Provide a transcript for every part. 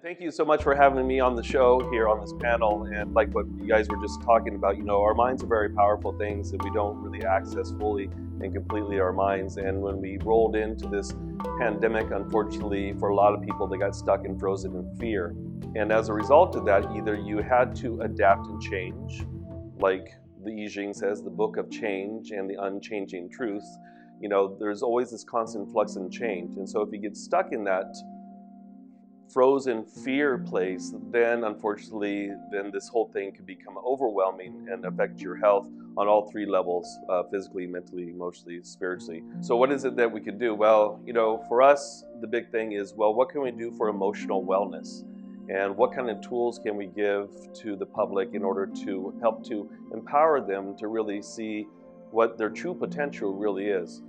Thank you so much for having me on the show here on this panel. And like what you guys were just talking about, our minds are very powerful things that we don't really access fully and completely our minds. And when we rolled into this pandemic, unfortunately, for a lot of people, they got stuck and frozen in fear. And as a result of that, either you had to adapt and change, like the I Ching says, the book of change and the unchanging truth. There's always this constant flux and change. And so if you get stuck in that frozen fear place, then unfortunately, this whole thing could become overwhelming and affect your health on all three levels, physically, mentally, emotionally, spiritually. So what is it that we could do? Well, for us, the big thing is, what can we do for emotional wellness? And what kind of tools can we give to the public in order to help to empower them to really see what their true potential really is?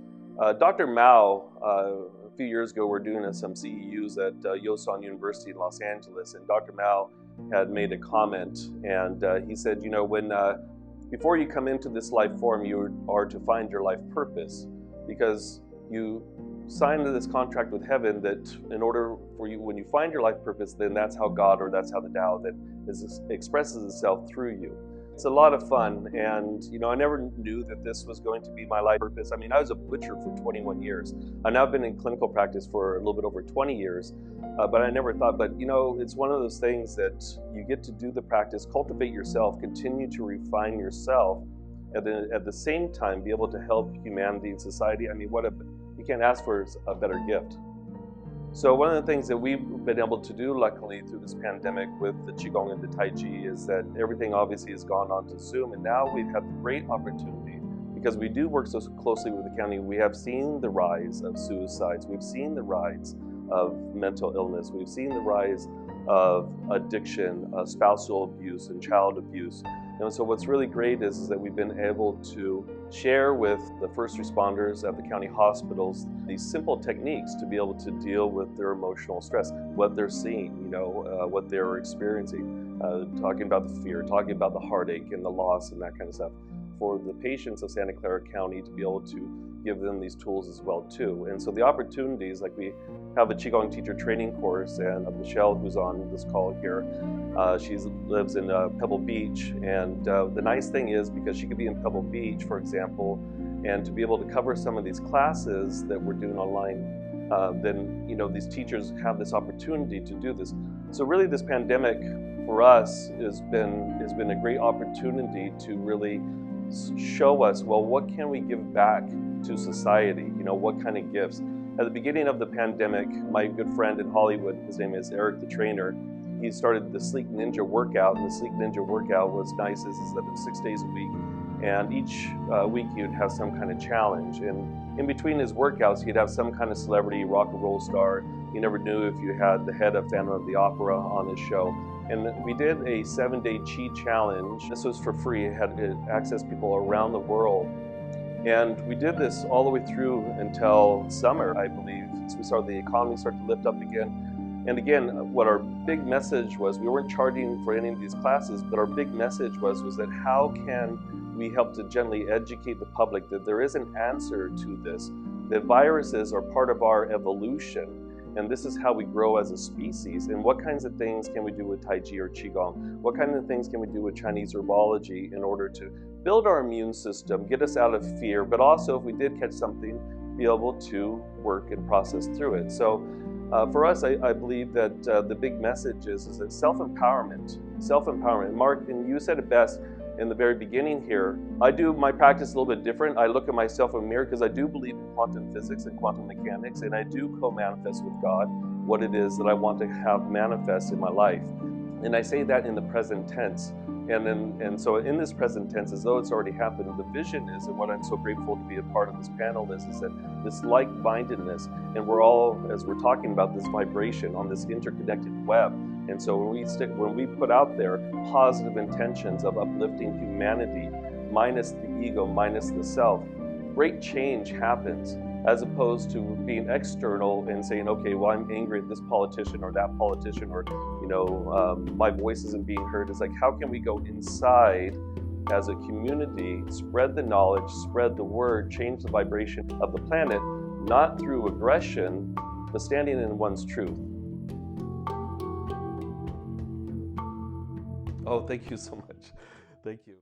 Dr. Mao, a few years ago, we're doing some CEUs at Yosan University in Los Angeles, and Dr. Mao had made a comment, and he said, before you come into this life form, you are to find your life purpose, because you signed this contract with heaven that in order for you, when you find your life purpose, then that's how God, or that's how the Tao that expresses itself through you. It's a lot of fun, and I never knew that this was going to be my life purpose. I mean, I was a butcher for 21 years. I've now been in clinical practice for a little bit over 20 years, but I never thought, but it's one of those things that you get to do the practice, cultivate yourself, continue to refine yourself, and then at the same time be able to help humanity and society. I mean, you can't ask for a better gift. So one of the things that we've been able to do, luckily, through this pandemic with the Qigong and the Tai Chi is that everything obviously has gone on to Zoom, and now we've had the great opportunity, because we do work so closely with the county, we have seen the rise of suicides, we've seen the rise of mental illness, we've seen the rise of addiction, spousal abuse, and child abuse. And so what's really great is that we've been able to share with the first responders at the county hospitals these simple techniques to be able to deal with their emotional stress, what they're seeing, what they're experiencing, talking about the fear, talking about the heartache and the loss and that kind of stuff. For the patients of Santa Clara County to be able to give them these tools as well too. And so the opportunities, like we have a Qigong teacher training course, and Michelle, who's on this call here, she lives in Pebble Beach, and the nice thing is, because she could be in Pebble Beach, for example, and to be able to cover some of these classes that we're doing online, then these teachers have this opportunity to do this. So really this pandemic for us has been a great opportunity to really show us, what can we give back to society? What kind of gifts? At the beginning of the pandemic, my good friend in Hollywood, his name is Eric the Trainer, he started the Sleek Ninja workout, and the Sleek Ninja workout was nice is that it was 6 days a week, and each week he would have some kind of challenge, and in between his workouts he'd have some kind of celebrity rock and roll star. You never knew if you had the head of Phantom of the Opera on his show. And we did a 7-day Qi challenge. This was for free. It had to access people around the world. And we did this all the way through until summer, I believe. So we saw the economy start to lift up again. And again, what our big message was, we weren't charging for any of these classes, but our big message was that how can we help to gently educate the public that there is an answer to this, that viruses are part of our evolution. And this is how we grow as a species. And what kinds of things can we do with Tai Chi or Qigong? What kind of things can we do with Chinese herbology in order to build our immune system, get us out of fear, but also if we did catch something, be able to work and process through it. So for us, I believe that the big message is that self-empowerment. Mark, and you said it best in the very beginning here. I do my practice a little bit different. I look at myself in a mirror because I do believe in quantum physics and quantum mechanics, and I do co-manifest with God what it is that I want to have manifest in my life. And I say that in the present tense. And so in this present tense, as though it's already happened, the vision is, and what I'm so grateful to be a part of this panel is that this like-mindedness, and we're all, as we're talking about this vibration on this interconnected web. And so when we put out there positive intentions of uplifting humanity, minus the ego, minus the self, great change happens, as opposed to being external and saying, okay, well, I'm angry at this politician or that politician, or my voice isn't being heard. It's like, how can we go inside as a community, spread the knowledge, spread the word, change the vibration of the planet, not through aggression, but standing in one's truth. Oh, thank you so much. Thank you.